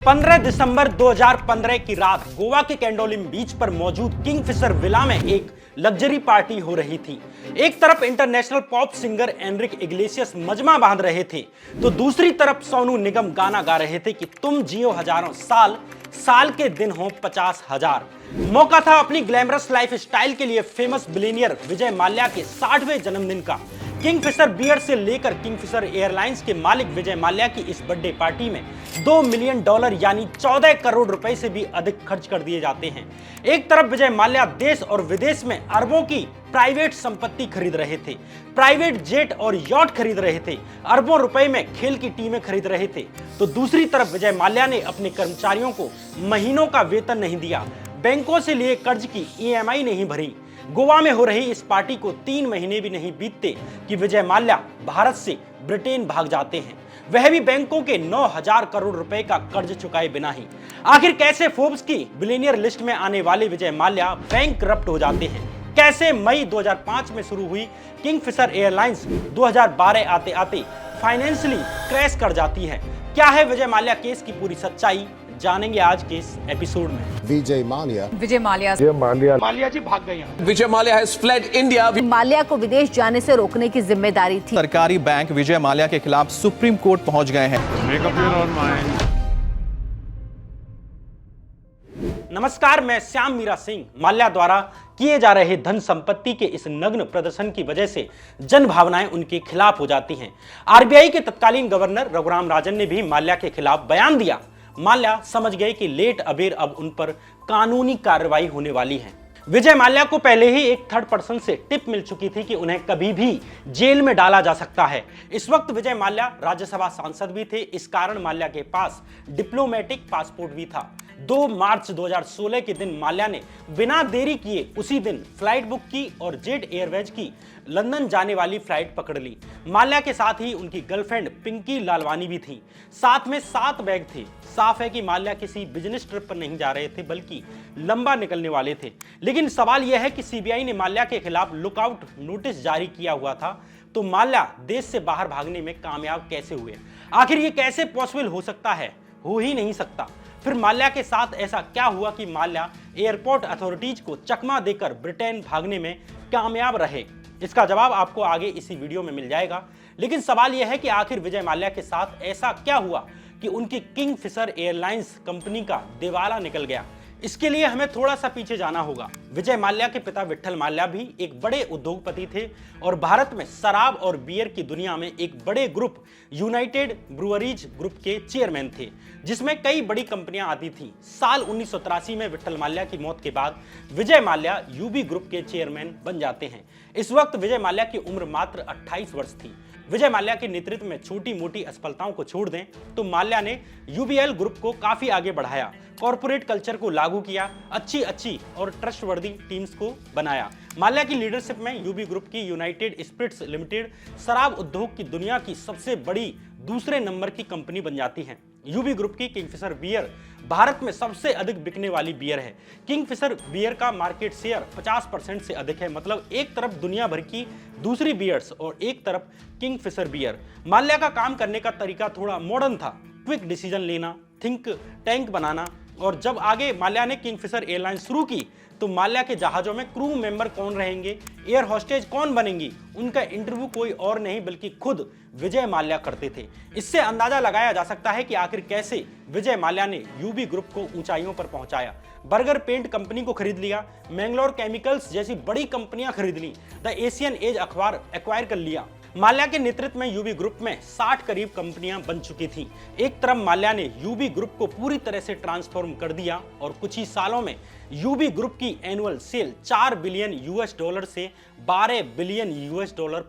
15 दिसंबर 2015 की रात गोवा के कैंडोलिम बीच पर मौजूद किंगफिशर विला में एक लग्जरी पार्टी हो रही थी। एक तरफ international pop singer Enrique Iglesias मजमा बांध रहे थे, तो दूसरी तरफ सोनू निगम गाना गा रहे थे कि तुम जियो हजारों साल, साल के दिन हो 50,000। मौका था अपनी ग्लैमरस लाइफ स्टाइल के लिए फेमस बिलियनियर विजय माल्या के 60वें जन्मदिन का। किंगफिशर बियर से लेकर किंगफिशर एयरलाइंस के मालिक विजय माल्या की इस बर्थडे पार्टी में $2 मिलियन यानी 14 करोड़ रुपए से भी अधिक खर्च कर दिए जाते हैं। एक तरफ विजय माल्या देश और विदेश में अरबों की प्राइवेट संपत्ति खरीद रहे थे, प्राइवेट जेट और यॉट खरीद रहे थे, अरबों रुपए में खेल की टीमें खरीद रहे थे, तो दूसरी तरफ विजय माल्या ने अपने कर्मचारियों को महीनों का वेतन नहीं दिया, बैंकों से लिए कर्ज की EMI नहीं भरी। गोवा में हो रही इस पार्टी को 3 महीने भी नहीं बीतते कि विजय माल्या भारत से ब्रिटेन भाग जाते हैं, वह भी बैंकों के 9,000 करोड़ रुपए का कर्ज चुकाए बिना ही। आखिर कैसे फोर्ब्स की बिलियनियर लिस्ट में आने वाले विजय माल्या बैंक करप्ट हो जाते हैं? कैसे मई 2005 में शुरू हुई किंगफिशर एयरलाइंस 2012 आते आते फाइनेंशियली क्रैश कर जाती है? क्या है विजय माल्या केस की पूरी सच्चाई? जानेंगे आज के इस एपिसोड में। विजय माल्या जी भाग गए हैं। Vijay Mallya has fled India. Mallya को विदेश जाने से रोकने की जिम्मेदारी थी। सरकारी बैंक विजय माल्या के खिलाफ सुप्रीम कोर्ट पहुंच गए हैं। नमस्कार, मैं श्याम मीरा सिंह। माल्या द्वारा किए जा रहे धन संपत्ति के इस नग्न प्रदर्शन की वजह से जन भावनाएं उनके खिलाफ हो जाती हैं। RBI के तत्कालीन गवर्नर रघुराम राजन ने भी माल्या के खिलाफ बयान दिया। माल्या समझ गए कि लेट अबेर अब उन पर कानूनी कार्रवाई होने वाली है। विजय माल्या को पहले ही एक थर्ड पर्सन से टिप मिल चुकी थी कि उन्हें कभी भी जेल में डाला जा सकता है। इस वक्त विजय माल्या राज्यसभा सांसद भी थे, इस कारण माल्या के पास डिप्लोमेटिक पासपोर्ट भी था। 2 मार्च 2016 के दिन माल्या ने बिना देरी किए उसी दिन फ्लाइट बुक की और जेट एयरवेज की लंदन जाने वाली फ्लाइट पकड़ ली। माल्या के साथ ही उनकी गर्लफ्रेंड पिंकी लालवानी भी थी। साथ में 7 बैग थे। साफ है कि माल्या किसी बिजनेस ट्रिप पर नहीं जा रहे थे, बल्कि लंबा निकलने वाले थे। लेकिन सवाल यह है कि CBI ने माल्या के खिलाफ लुकआउट नोटिस जारी किया हुआ था, तो माल्या देश से बाहर भागने में कामयाब कैसे हुए? आखिर ये कैसे पॉसिबल हो सकता है? हो ही नहीं सकता। फिर माल्या के साथ ऐसा क्या हुआ कि माल्या एयरपोर्ट अथॉरिटीज को चकमा देकर ब्रिटेन भागने में कामयाब रहे? इसका जवाब आपको आगे इसी वीडियो में मिल जाएगा। लेकिन सवाल यह है कि आखिर विजय माल्या के साथ ऐसा क्या हुआ कि उनकी किंगफिशर एयरलाइंस कंपनी का दिवाला निकल गया? इसके लिए हमें थोड़ा सा पीछे जाना होगा। विजय माल्या के पिता विट्ठल माल्या भी एक बड़े उद्योगपति थे और भारत में शराब और बियर की दुनिया में एक बड़े ग्रुप यूनाइटेड ब्रूअरीज ग्रुप के चेयरमैन थे, जिसमें कई बड़ी कंपनियां आती थीं। साल 1983 में विट्ठल माल्या की मौत के बाद विजय माल्या UB ग्रुप के चेयरमैन बन जाते हैं। इस वक्त विजय माल्या की उम्र मात्र 28 वर्ष थी। विजय माल्या के नेतृत्व में छोटी मोटी असफलताओं को छोड़ दें तो माल्या ने UBL ग्रुप को काफी आगे बढ़ाया, कॉर्पोरेट कल्चर को लागू किया, अच्छी और ट्रस्टवर्दी टीम्स को बनाया। माल्या की लीडरशिप में UB ग्रुप की यूनाइटेड स्पिरिट्स लिमिटेड शराब उद्योग की दुनिया की सबसे बड़ी दूसरे नंबर की कंपनी बन जाती है। UB ग्रुप की किंगफिशर बियर भारत में सबसे अधिक बिकने वाली बियर है। किंगफिशर बियर का मार्केट शेयर 50% से अधिक है। मतलब एक तरफ दुनिया भर की दूसरी बियर्स और एक तरफ किंगफिशर बियर। माल्या का काम करने का तरीका थोड़ा मॉडर्न था, क्विक डिसीजन लेना, थिंक टैंक बनाना। और जब आगे माल्या ने किंगफिशर एयरलाइंस शुरू की तो माल्या के जहाजों में क्रू मेंबर कौन रहेंगे, एयर होस्टेज कौन बनेंगी, उनका इंटरव्यू कोई और नहीं बल्कि खुद विजय माल्या करते थे। इससे अंदाजा लगाया जा सकता है कि आखिर कैसे विजय माल्या ने UB ग्रुप को ऊंचाइयों पर पहुंचाया। बर्गर पेंट कंपनी को खरीद लिया, मैंगलोर केमिकल्स जैसी बड़ी कंपनियां खरीद ली, द एशियन एज अखबार एक्वायर कर लिया। माल्या के नेतृत्व में UB ग्रुप में 60 करीब कंपनियां बन चुकी थीं। एक तरफ माल्या ने UB ग्रुप को पूरी तरह से ट्रांसफॉर्म कर दिया और कुछ ही सालों में UB ग्रुप की एनुअल सेल $4 बिलियन से $12 बिलियन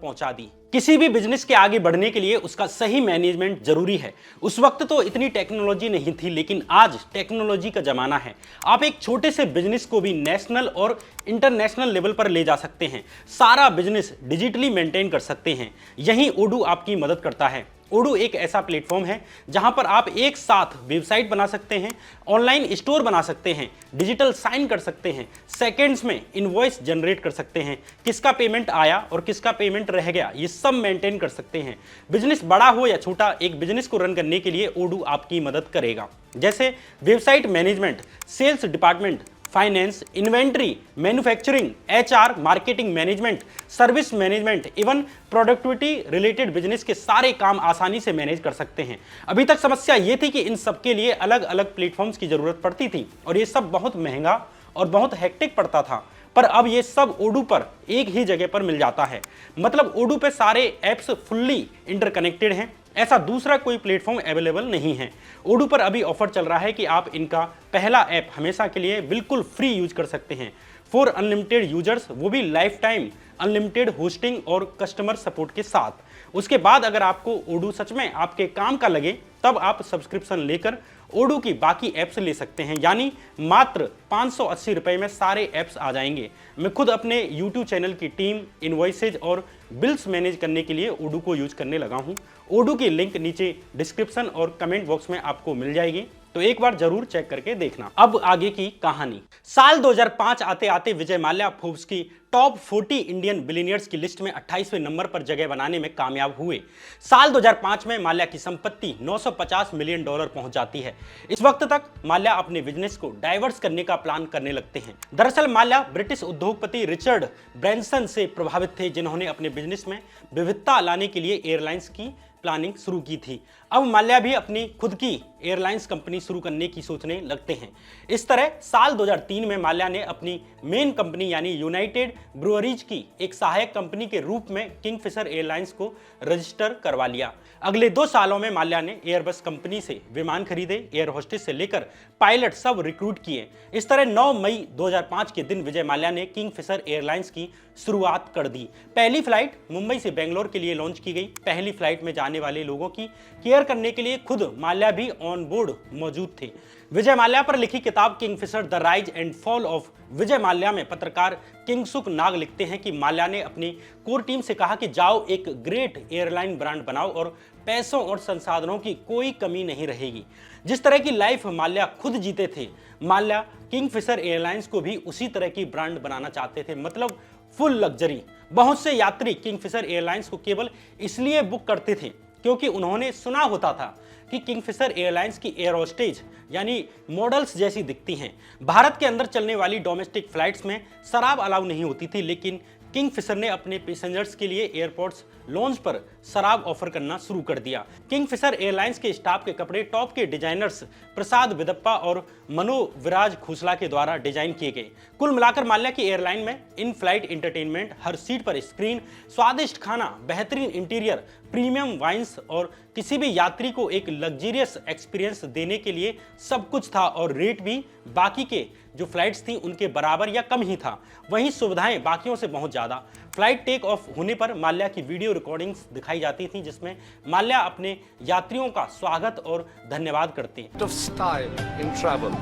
पहुंचा दी। किसी भी बिजनेस के आगे बढ़ने के लिए उसका सही मैनेजमेंट जरूरी है। उस वक्त तो इतनी टेक्नोलॉजी नहीं थी, लेकिन आज टेक्नोलॉजी का जमाना है। आप एक छोटे से बिजनेस को भी नेशनल और इंटरनेशनल लेवल पर ले जा सकते हैं। सारा बिजनेस डिजिटली मेंटेन कर सकते हैं। यही ओडू आपकी मदद करता है। ओडू एक ऐसा प्लेटफॉर्म है जहां पर आप एक साथ वेबसाइट बना सकते हैं, ऑनलाइन स्टोर बना सकते हैं, डिजिटल साइन कर सकते हैं, सेकंड्स में इनवॉइस जनरेट कर सकते हैं, किसका पेमेंट आया और किसका पेमेंट रह गया ये सब मेंटेन कर सकते हैं। बिजनेस बड़ा हो या छोटा, एक बिजनेस को रन करने के लिए ओडू आपकी मदद करेगा, जैसे website management, sales department, finance, inventory, manufacturing, HR, marketing management, service management, even productivity related business के सारे काम आसानी से मैनेज कर सकते हैं। अभी तक समस्या ये थी कि इन सब के लिए अलग अलग प्लेटफॉर्म्स की जरूरत पड़ती थी और ये सब बहुत महंगा और बहुत हेक्टिक पड़ता था, पर अब ये सब ओडू पर एक ही जगह पर मिल जाता है। मतलब ओडू पे सारे ऐप्स फुल्ली इंटरकनेक्टेड हैं, ऐसा दूसरा कोई प्लेटफॉर्म अवेलेबल नहीं है। ओडू पर अभी ऑफर चल रहा है कि आप इनका पहला ऐप हमेशा के लिए बिल्कुल फ्री यूज कर सकते हैं फॉर अनलिमिटेड यूजर्स, वो भी लाइफ टाइम अनलिमिटेड होस्टिंग और कस्टमर सपोर्ट के साथ। उसके बाद अगर आपको ओडू सच में आपके काम का लगे तब आप सब्सक्रिप्शन लेकर ओडू की बाकी ऐप्स ले सकते हैं, यानी मात्र 580 रुपए में सारे ऐप्स आ जाएंगे। मैं खुद अपने YouTube चैनल की टीम, इनवॉइसेज और बिल्स मैनेज करने के लिए ओडू को यूज करने लगा हूं। ओडू की लिंक नीचे डिस्क्रिप्शन और कमेंट बॉक्स में आपको मिल जाएगी, तो एक बार जरूर चेक करके देखना। अब आगे की कहानी। साल 2005 आते आते विजय माल्या फोर्ब्स की टॉप 40 इंडियन बिलियनियर्स की लिस्ट में 28वें नंबर पर जगह बनाने में कामयाब हुए। साल 2005 में माल्या की संपत्ति $950 मिलियन पहुंच जाती है। इस वक्त तक माल्या अपने बिजनेस को डाइवर्स करने का प्लान करने लगते हैं। दरअसल माल्या ब्रिटिश उद्योगपति रिचर्ड ब्रैंसन से प्रभावित थे, जिन्होंने अपने बिजनेस में विविधता लाने के लिए एयरलाइंस की प्लानिंग शुरू की थी। अब माल्या भी अपनी खुद की एयरलाइंस कंपनी शुरू करने की सोचने लगते हैं। इस तरह साल 2003 में माल्या ने अपनी मेन कंपनी यानी यूनाइटेड ब्रूअरीज की एक सहायक कंपनी के रूप में किंगफिशर एयरलाइंस को रजिस्टर करवा लिया। अगले 2 सालों में माल्या ने एयरबस कंपनी से विमान खरीदे, एयर होस्टेस से लेकर पायलट सब रिक्रूट किए। इस तरह 9 मई 2005 के दिन विजय माल्या ने किंगफिशर एयरलाइंस की शुरुआत कर दी। पहली फ्लाइट मुंबई से बेंगलोर के लिए लॉन्च की गई। पहली फ्लाइट में जाने वाले लोगों की केयर करने के लिए खुद माल्या भी ऑन बोर्ड मौजूद थे। विजय माल्या पर लिखी किताब Kingfisher the rise and fall of Vijay Mallya में पत्रकार किंगसुक नाग लिखते हैं कि माल्या ने अपनी कोर टीम से कहा कि जाओ एक ग्रेट एयरलाइन ब्रांड बनाओ और पैसों और संसाधनों की कोई कमी नहीं रहेगी। जिस तरह की लाइफ माल्या खुद जीते थे, माल्या किंगफिशर एयरलाइंस को भी उसी तरह की ब्रांड बनाना चाहते थे, मतलब फुल लग्जरी। बहुत से यात्री किंगफिशर एयरलाइंस को केवल इसलिए बुक करते थे क्योंकि उन्होंने सुना होता था कि किंगफिशर एयरलाइंस की एयर होस्टेज यानी मॉडल्स जैसी दिखती हैं। भारत के अंदर चलने वाली डोमेस्टिक फ्लाइट्स में शराब अलाउ नहीं होती थी, लेकिन किंगफिशर ने अपने पैसेंजर्स के लिए एयरपोर्ट्स लॉन्च पर शराब ऑफर करना शुरू कर दिया। किंगफिशर एयरलाइंस के स्टाफ के कपड़े टॉप के डिजाइनर्स प्रसाद विदप्पा और मनोविराज खोसला के द्वारा डिजाइन किए गए। कुल मिलाकर माल्या की एयरलाइन में in flight entertainment, her seat पर स्क्रीन, स्वादिष्ट खाना, बेहतरीन इंटीरियर, प्रीमियम वाइन्स और किसी भी यात्री को एक लग्जरियस एक्सपीरियंस देने के लिए सब कुछ था और रेट भी बाकी के जो फ्लाइट्स थी उनके बराबर या कम ही था। वहीं सुविधाएं बाकियों से बहुत ज्यादा। फ्लाइट टेक ऑफ होने पर माल्या की वीडियो रिकॉर्डिंग्स दिखाई जाती थी जिसमें माल्या अपने यात्रियों का स्वागत और धन्यवाद करते हैं। Of style in travel.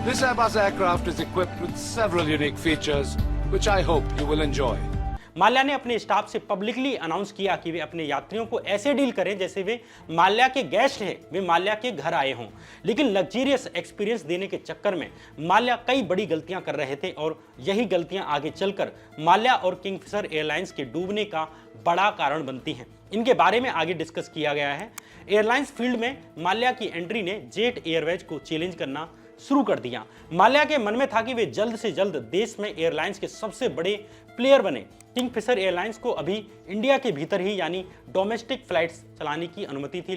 This Airbus aircraft is equipped with several unique features which I hope you will enjoy. Mallya ने अपने स्टाफ से पब्लिकली अनाउंस किया कि वे अपने यात्रियों को ऐसे डील करें जैसे वे माल्या के गेस्ट हैं, वे माल्या के घर आए हों। लेकिन लग्जरियस एक्सपीरियंस देने के चक्कर में माल्या कई बड़ी गलतियां कर रहे थे और यही गलतियां आगे चलकर माल्या और किंगफिशर एयरलाइंस के डूबने का बड़ा कारण बनती हैं। इनके बारे में आगे डिस्कस किया गया है। एयरलाइंस फील्ड में माल्या की एंट्री ने जेट एयरवेज को चैलेंज करना शुरू कर दिया। माल्या के मन में था कि वे जल्द से जल्द देश में एयरलाइंस के सबसे बड़े प्लेयर बने। किंगफिशर एयरलाइंस को अभी इंडिया के भीतर ही यानी डोमेस्टिक फ्लाइट्स चलाने की अनुमति थी,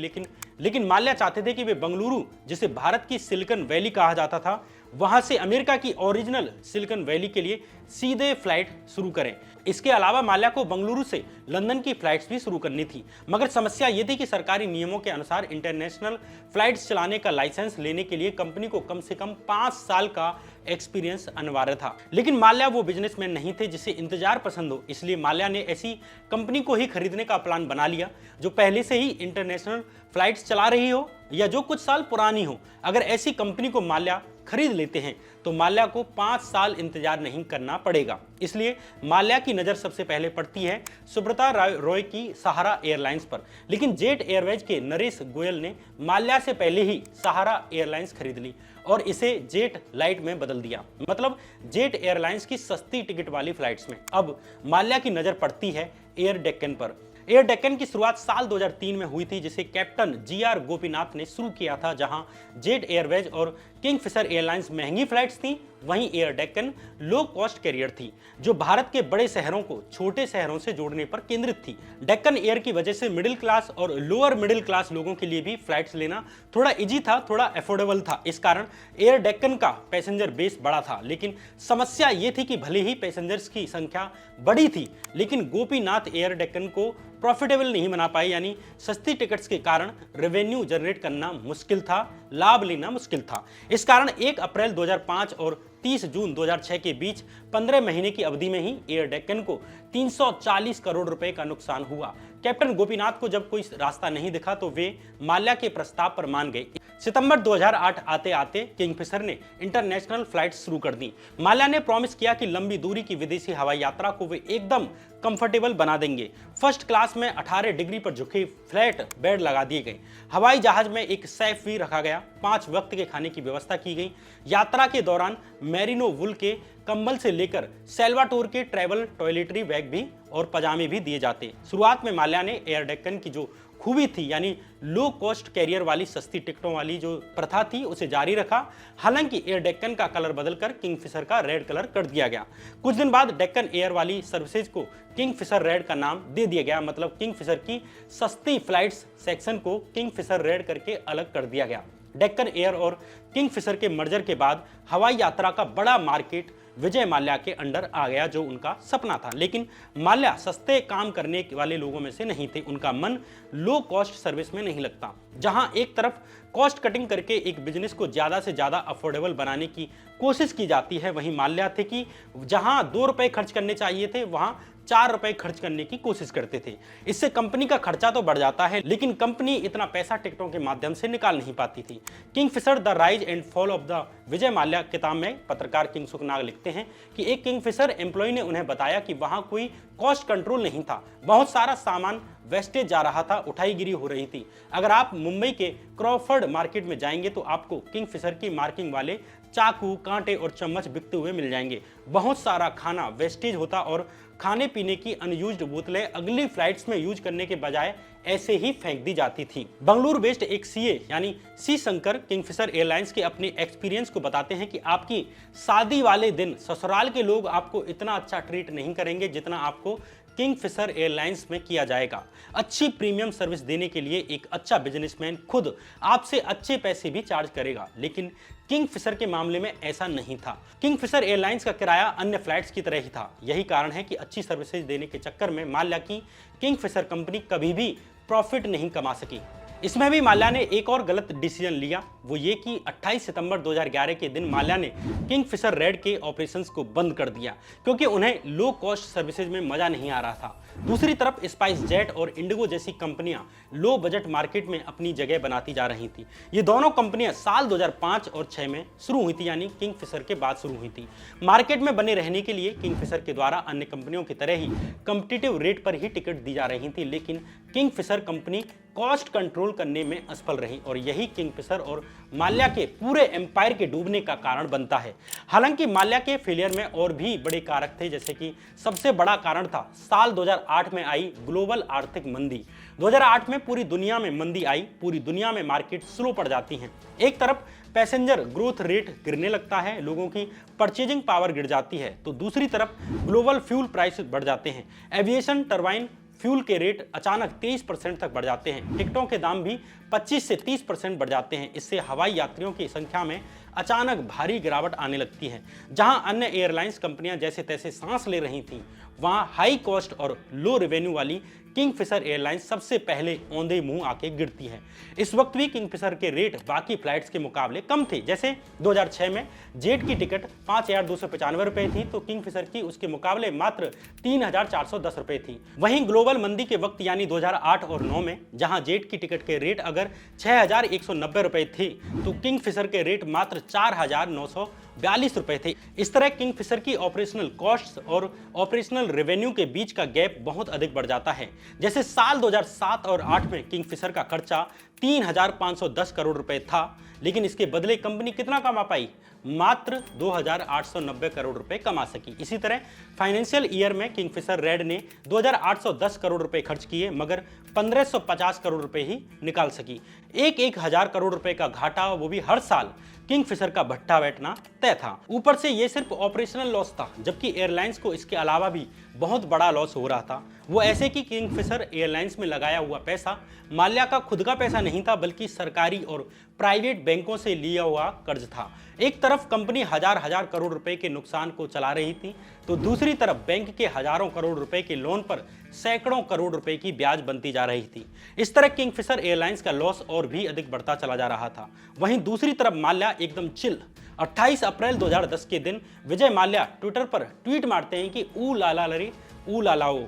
लेकिन माल्या चाहते थे कि वे बंगलुरु, जिसे भारत की सिलिकॉन वैली कहा जाता था, वहां से अमेरिका की ओरिजिनल सिलिकॉन वैली के लिए सीधे फ्लाइट शुरू करें। इसके अलावा माल्या को बंगलुरु से लंदन की फ्लाइट्स भी शुरू करनी थी, मगर समस्या ये थी कि सरकारी नियमों के अनुसार इंटरनेशनल फ्लाइट्स चलाने का लाइसेंस लेने के लिए कंपनी को कम से कम 5 साल का एक्सपीरियंस अनिवार्य था। लेकिन माल्या वो बिजनेसमैन नहीं थे जिसे इंतजार पसंद हो, इसलिए माल्या ने ऐसी कंपनी को ही खरीदने का प्लान बना लिया जो पहले से ही इंटरनेशनल फ्लाइट्स चला रही हो या जो कुछ साल पुरानी हो। अगर ऐसी कंपनी को माल्या खरीद लेते हैं तो माल्या को 5 साल इंतजार नहीं करना पड़ेगा। इसलिए माल्या की नजर सबसे पहले पड़ती है सुब्रता रॉय की सहारा एयरलाइंस पर। लेकिन जेट एयरवेज के नरेश गोयल ने माल्या से पहले ही सहारा एयरलाइंस खरीद ली और इसे जेट लाइट में बदल दिया, मतलब जेट एयरलाइंस की सस्ती टिकट वाली फ्लाइट्स में। अब माल्या की नजर पड़ती है एयर डेक्कन पर। एयर डेक्कन की शुरुआत साल 2003 में हुई थी, जिसे कैप्टन GR गोपीनाथ ने शुरू किया था। जहां जेट एयरवेज और किंगफिशर एयरलाइंस महंगी फ्लाइट्स थी, वहीं Air Deccan low cost carrier थी जो भारत के बड़े शहरों को छोटे शहरों से जोड़ने पर केंद्रित थी। डेक्कन एयर की वजह से मिडिल क्लास और लोअर मिडिल क्लास लोगों के लिए भी फ्लाइट्स लेना थोड़ा इजी था, थोड़ा अफोर्डेबल था। इस कारण एयर डेक्कन का पैसेंजर बेस बड़ा था। लेकिन समस्या ये थी कि भले ही पैसेंजर्स की संख्या बड़ी थी, लेकिन गोपीनाथ एयर डेक्कन को प्रॉफिटेबल नहीं बना पाए, यानी सस्ती टिकट्स के कारण रेवेन्यू जनरेट करना मुश्किल था, लाभ लेना मुश्किल था। इस कारण 1 अप्रैल 2005 और 30 जून 2006 के बीच 15 महीने की अवधि में ही एयर डेक्कन को 340 करोड़ रुपए का नुकसान हुआ। कैप्टन गोपीनाथ को जब कोई रास्ता नहीं दिखा तो वे माल्या के प्रस्ताव पर मान गए। सितंबर 2008 आते आते किंगफिशर ने इंटरनेशनल फ्लाइट शुरू कर दी। माल्या ने प्रॉमिस किया कि लंबी दूरी की विदेशी हवाई यात्रा को वे एकदम कंफर्टेबल बना देंगे। फर्स्ट क्लास में 18 डिग्री पर झुके फ्लैट बेड लगा दिए गए। हवाई जहाज में एक सेफ भी रखा गया। 5 वक्त के खाने की व्यवस्था की गई। यात्रा के दौरान मेरिनो वुल के कंबल से लेकर सेल्वाटोर के ट्रैवल टॉयलेटरी बैग भी और पजामे भी दिए जाते। शुरुआत में माल्या ने एयर डेक्कन की जो खूबी थी, यानी लो कॉस्ट कैरियर वाली सस्ती टिकटों वाली जो प्रथा थी, उसे जारी रखा। हालांकि एयर डेक्कन का कलर बदलकर किंगफिशर का रेड कलर कर दिया गया। कुछ दिन बाद डेक्कन एयर वाली सर्विसेज को किंगफिशर रेड का नाम दे दिया गया, मतलब किंगफिशर की सस्ती फ्लाइट्स सेक्शन को किंगफिशर रेड करके अलग कर दिया गया। डेक्कन एयर और किंगफिशर के मर्जर के बाद हवाई यात्रा का बड़ा मार्केट विजय माल्या के अंडर आ गया, जो उनका सपना था। लेकिन माल्या सस्ते काम करने वाले लोगों में से नहीं थे। उनका मन लो कॉस्ट सर्विस में नहीं लगता। जहां एक तरफ कॉस्ट कटिंग करके एक बिजनेस को ज्यादा से ज्यादा अफोर्डेबल बनाने की कोशिश की जाती है, वहीं माल्या थे कि जहां 2 रुपए खर्च करने चाहिए थे वहां 4 रुपए खर्च करने की कोशिश करते थे। इससे कंपनी का खर्चा तो बढ़ जाता है, लेकिन कंपनी इतना पैसा टिकटों के माध्यम से निकाल नहीं पाती थी। Kingfisher the rise and fall of the Vijay Mallya किताब में पत्रकार किंग सुखनाग लिखते हैं कि एक किंगफिशर एम्प्लॉय ने उन्हें बताया कि वहां कोई कॉस्ट कंट्रोल नहीं था। बहुत सारा सामान वेस्टेज जा रहा था, उठाईगिरी हो रही थी। अगर आप मुंबई के क्रॉफर्ड मार्केट में जाएंगे तो आपको किंगफिशर की मार्किंग वाले चाकू, कांटे और चम्मच बिकते हुए मिल जाएंगे। बहुत सारा खाना वेस्टेज होता और खाने पीने की अनयूज्ड बोतलें अगली फ्लाइट्स में यूज करने के बजाय ऐसे ही फेंक दी जाती थी। बंगलुरु बेस्ड एक सीए यानी सी शंकर किंगफिशर एयरलाइंस के अपने एक्सपीरियंस को बताते हैं कि आपकी शादी वाले दिन ससुराल के लोग आपको इतना अच्छा ट्रीट नहीं करेंगे जितना आपको किंगफिशर एयरलाइंस में किया जाएगा। अच्छी प्रीमियम सर्विस देने के लिए एक अच्छा बिजनेसमैन खुद आपसे अच्छे पैसे भी चार्ज करेगा, लेकिन किंगफिशर के मामले में ऐसा नहीं था। किंगफिशर एयरलाइंस का किराया अन्य फ्लाइट्स की तरह ही था। यही कारण है कि अच्छी सर्विसेज देने के चक्कर में माल्या की किंगफिशर कंपनी कभी भी प्रॉफिट नहीं कमा सकी। इसमें भी माल्या ने एक और गलत डिसीजन लिया, वो ये कि 28 सितंबर 2011 के दिन माल्या ने किंगफिशर रेड के ऑपरेशंस को बंद कर दिया, क्योंकि उन्हें लो कॉस्ट सर्विसेज में मजा नहीं आ रहा था। दूसरी तरफ स्पाइस जेट और इंडिगो जैसी कंपनियां लो बजट मार्केट में अपनी जगह बनाती जा रही थी। ये दोनों कंपनियां साल 2005 और 6 में शुरू हुई थी, यानी किंगफिशर के बाद शुरू हुई थी। मार्केट में बने रहने के लिए किंगफिशर के द्वारा अन्य कंपनियों की तरह ही कॉम्पिटिटिव रेट पर ही टिकट दी जा रही थी, लेकिन किंगफिशर कंपनी कॉस्ट कंट्रोल करने में असफल रही और यही किंगफिशर और माल्या के पूरे एम्पायर के डूबने का कारण बनता है। हालांकि माल्या के फेलियर में और भी बड़े कारक थे, जैसे कि सबसे बड़ा कारण था साल 2008 में आई ग्लोबल आर्थिक मंदी। 2008 में पूरी दुनिया में मंदी आई, पूरी दुनिया में मार्केट स्लो पड़ जाती हैं। एक तरफ पैसेंजर ग्रोथ रेट गिरने लगता है, लोगों की परचेजिंग पावर गिर जाती है, तो दूसरी तरफ ग्लोबल फ्यूल प्राइस बढ़ जाते हैं। एविएशन टरबाइन फ्यूल के रेट अचानक 23% तक बढ़ जाते हैं। टिकटों के दाम भी 25 से 30% बढ़ जाते हैं। इससे हवाई यात्रियों की संख्या में अचानक भारी गिरावट आने लगती है। जहां अन्य एयरलाइंस कंपनियां जैसे तैसे सांस ले रही थीं, वहां हाई कॉस्ट और लो रेवेन्यू वाली किंगफिशर एयरलाइंस सबसे पहले औंधे मुंह आके गिरती है। इस वक्त भी किंगफिशर के रेट बाकी फ्लाइट्स के मुकाबले कम थे। जैसे 2006 में जेट की टिकट 5,295 रुपए थी, तो किंगफिशर की उसके मुकाबले मात्र 3,410 रुपए थी। वहीं ग्लोबल मंदी के वक्त यानी 2008 और 9 में जहां जेट की टिकट के रेट अगर 6,190 रुपए थे, तो किंगफिशर के रेट मात्र 4,942 रुपए थे। इस तरह किंगफिशर की ऑपरेशनल कॉस्ट्स और ऑपरेशनल रेवेन्यू के बीच का गैप बहुत अधिक बढ़ जाता है। जैसे साल 2007 और 8 में किंगफिशर का खर्चा 3,510 करोड़ रुपए था, लेकिन इसके बदले कंपनी कितना कमा पाई? मात्र 2,890 करोड़ रुपए कमा सकी। इसी तरह फाइनेंशियल ईयर में किंगफिशर रेड ने 2,810 करोड़ रुपए खर्च किए, मगर 1,550 करोड़ रुपए ही निकाल सकी। एक हजार करोड़ रुपए का घाटा, वो भी हर साल किंगफिशर का भट्टा बैठना तय था। ऊपर से ये सिर्फ ऑपरेशनल लॉस था, जबकि एयरलाइंस को इसके अलावा भी बहुत बड़ा लॉस हो रहा था। वो ऐसे कि किंगफिशर एयरलाइंस में लगाया हुआ पैसा माल्या का खुद का पैसा नहीं था, बल्कि सरकारी और प्राइवेट बैंकों से लिया हुआ कर्ज था। एक तरफ कंपनी हजार करोड़ रुपए के नुकसान को चला रही थी, तो दूसरी तरफ बैंक के हजारों करोड़ रुपए के लोन पर सैकड़ों करोड़ रुपए की ब्याज बनती जा रही थी। इस तरह किंगफिशर एयरलाइंस का लॉस और भी अधिक बढ़ता चला जा रहा था। वहीं दूसरी तरफ माल्या एकदम चिल। 28 अप्रैल 2010 के दिन विजय माल्या ट्विटर पर ट्वीट मारते हैं कि ऊ लाला लरी ऊ लालाओ।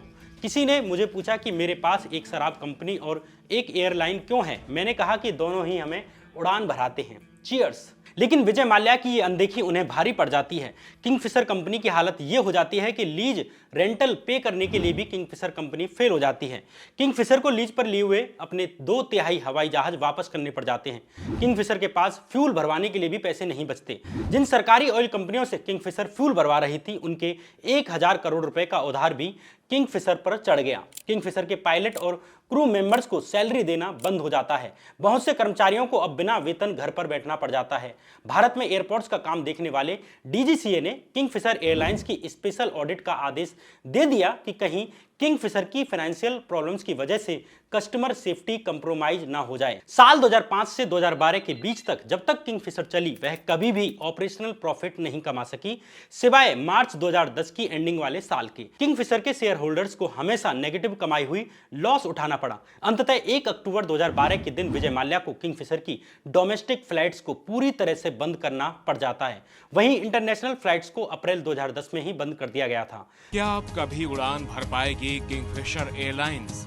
किसी ने मुझे पूछा कि मेरे पास एक शराब कंपनी और एक एयरलाइन क्यों है? मैंने कहा कि दोनों ही हमें उड़ान भराते हैं। चीयर्स। लेकिन विजय माल्या की ये अनदेखी उन्हें भारी पड़ जाती है। किंगफिशर कंपनी की हालत ये हो जाती है कि लीज रेंटल पे करने के लिए भी किंगफिशर कंपनी फेल हो जाती है। किंगफिशर को लीज पर लिए हुए अपने 2/3 हवाई जहाज वापस करने पड़ जाते हैं। किंगफिशर के पास फ्यूल भरवाने के लिए भी पैसे नहीं बचते। जिन सरकारी ऑयल कंपनियों से किंगफिशर फ्यूल भरवा रही थी, उनके 1,000 करोड़ रुपए का उधार भी किंगफिशर पर चढ़ गया। किंगफिशर के पायलट और क्रू मेंबर्स को सैलरी देना बंद हो जाता है। बहुत से कर्मचारियों को अब बिना वेतन घर पर बैठना पड़ जाता है। भारत में एयरपोर्ट्स का काम देखने वाले डीजीसीए ने किंगफिशर एयरलाइंस की स्पेशल ऑडिट का आदेश दे दिया कि कहीं किंगफिशर की फाइनेंशियल प्रॉब्लम्स की वजह से कस्टमर सेफ्टी कंप्रोमाइज ना हो जाए। साल 2005 से 2012 के बीच तक जब तक किंगफिशर चली, वह कभी भी ऑपरेशनल प्रॉफिट नहीं कमा सकी, सिवाय मार्च 2010 की एंडिंग वाले साल के। किंगफिशर के शेयर होल्डर्स को हमेशा नेगेटिव कमाई हुई लॉस उठाना पड़ा। अंततः 1 अक्टूबर 2012 के दिन विजय माल्या को किंगफिशर की डोमेस्टिक फ्लाइट्स को पूरी तरह से बंद करना पड़ जाता है। वहीं इंटरनेशनल फ्लाइट्स को अप्रैल 2010 में ही बंद कर दिया गया था। क्या आप कभी उड़ान भर पाएगी किंगफिशर एयरलाइंस?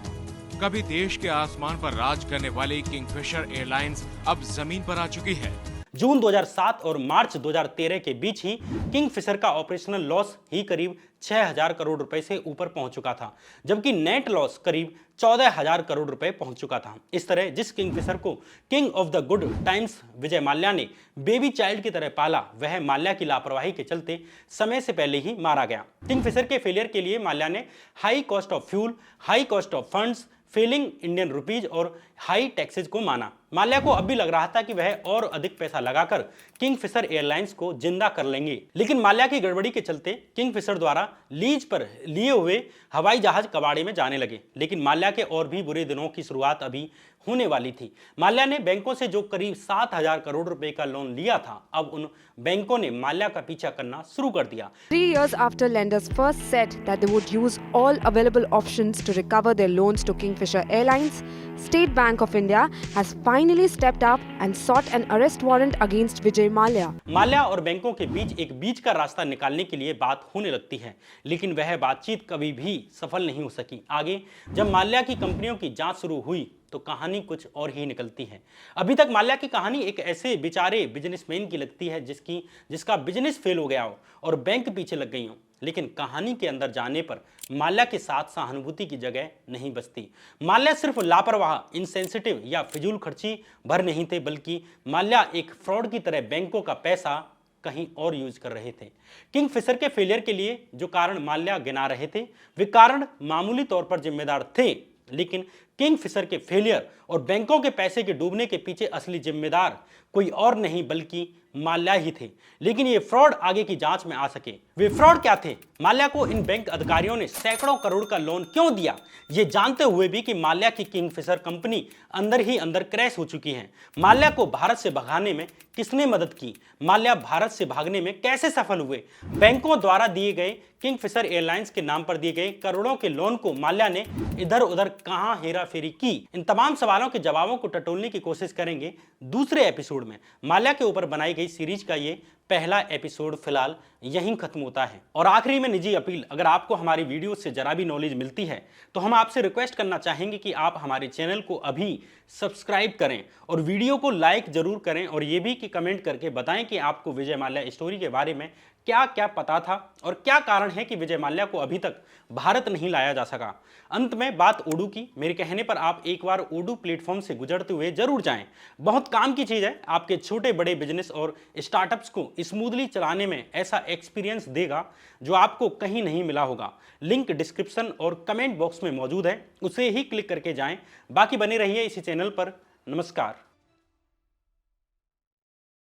कभी देश के आसमान पर राज करने वाली किंगफिशर एयरलाइंस अब जमीन पर आ चुकी है। जून 2007 और मार्च 2013 के बीच ही किंगफिशर का ऑपरेशनल लॉस ही करीब 6,000 करोड़ रुपए से ऊपर पहुंच चुका था, जबकि नेट लॉस करीब 14,000 करोड़ रुपए पहुंच चुका था। इस तरह जिस किंगफिशर को king of the good times Vijay Mallya ने बेबी चाइल्ड की तरह पाला, वह माल्या की लापरवाही के चलते समय से पहले ही मारा गया। किंगफिशर के फेलियर के लिए माल्या ने high cost of fuel, high cost of funds, falling Indian rupees और हाई टैक्सेज को माना। माल्या को अब भी लग रहा था कि वह और अधिक पैसा लगाकर किंगफिशर एयरलाइंस को जिंदा कर लेंगे, लेकिन माल्या की गड़बड़ी के चलते किंगफिशर द्वारा लीज पर लिए हुए हवाई जहाज कबाड़े में जाने लगे। लेकिन माल्या के और भी बुरे दिनों की शुरुआत अभी होने वाली थी। माल्या ने बैंकों से जो करीब 7,000 करोड़ रुपए का लोन लिया था, अब उन बैंकों ने माल्या का पीछा करना शुरू कर दिया। 3 years after lenders first said that they would use all available options to recover their loans to Kingfisher Airlines, State Bank of India has finally stepped up and sought an arrest warrant against Vijay Mallya. Mallya और बैंकों के बीच एक बीच का रास्ता निकालने के लिए बात होने लगती है, लेकिन वह बातचीत कभी भी सफल नहीं हो सकी। आगे जब माल्या की कंपनियों की जांच शुरू हुई तो कहानी कुछ और ही निकलती है। अभी तक माल्या की कहानी एक ऐसे बेचारे बिजनेसमैन की लगती है जिसका बिजनेस फेल हो गया हो और बैंक पीछे लग गई हो, लेकिन कहानी के अंदर जाने पर माल्या के साथ सहानुभूति की जगह नहीं बचती। माल्या सिर्फ लापरवाह, इनसेंसिटिव या फिजूल खर्ची भर नहीं थे, बल्कि माल्या एक फ्रॉड की तरह बैंकों का पैसा कहीं और यूज कर रहे थे। किंगफिशर के फेलियर के लिए जो कारण माल्या गिना रहे थे, वे कारण मामूली तौर पर जिम्मेदार थे, लेकिन किंगफिशर के फेलियर और बैंकों के पैसे के डूबने के पीछे असली जिम्मेदार कोई और नहीं बल्कि माल्या ही थे। लेकिन ये फ्रॉड आगे की जांच में आ सके। वे फ्रॉड क्या थे? माल्या को इन बैंक अधिकारियों ने सैकड़ों करोड़ का लोन क्यों दिया, ये जानते हुए भी कि माल्या की किंगफिशर कंपनी अंदर ही अंदर क्रैश हो चुकी है। माल्या को भारत से भगाने में किसने मदद की? माल्या भारत से भागने में कैसे सफल हुए? बैंकों द्वारा दिए गए किंगफिशर एयरलाइंस के नाम पर दिए गए करोड़ों के लोन को माल्या ने इधर उधर कहां हेरा फेरी की? इन तमाम सवालों के जवाबों को टटोलने की कोशिश करेंगे दूसरे एपिसोड में। माल्या के ऊपर बनाई गई सीरीज का ये पहला एपिसोड फिलहाल यहीं खत्म होता है। और आखिरी में निजी अपील, अगर आपको हमारी वीडियो से जरा भी नॉलेज मिलती है तो हम आपसे रिक्वेस्ट करना चाहेंगे कि आप हमारे चैनल को अभी सब्सक्राइब करें और वीडियो को लाइक जरूर करें, और ये भी कि कमेंट करके बताएं कि आपको विजय माल्या स्टोरी के बारे में क्या क्या पता था और क्या कारण है कि विजय माल्या को अभी तक भारत नहीं लाया जा सका। अंत में बात ओडू की, मेरे कहने पर आप एक बार ओडू प्लेटफॉर्म से गुजरते हुए जरूर जाएं। बहुत काम की चीज है, आपके छोटे बड़े बिजनेस और स्टार्टअप्स को स्मूथली चलाने में ऐसा एक्सपीरियंस देगा जो आपको कहीं नहीं मिला होगा। लिंक डिस्क्रिप्शन और कमेंट बॉक्स में मौजूद है, उसे ही क्लिक करके जाएं। बाकी बने रहिए इसी चैनल पर। नमस्कार।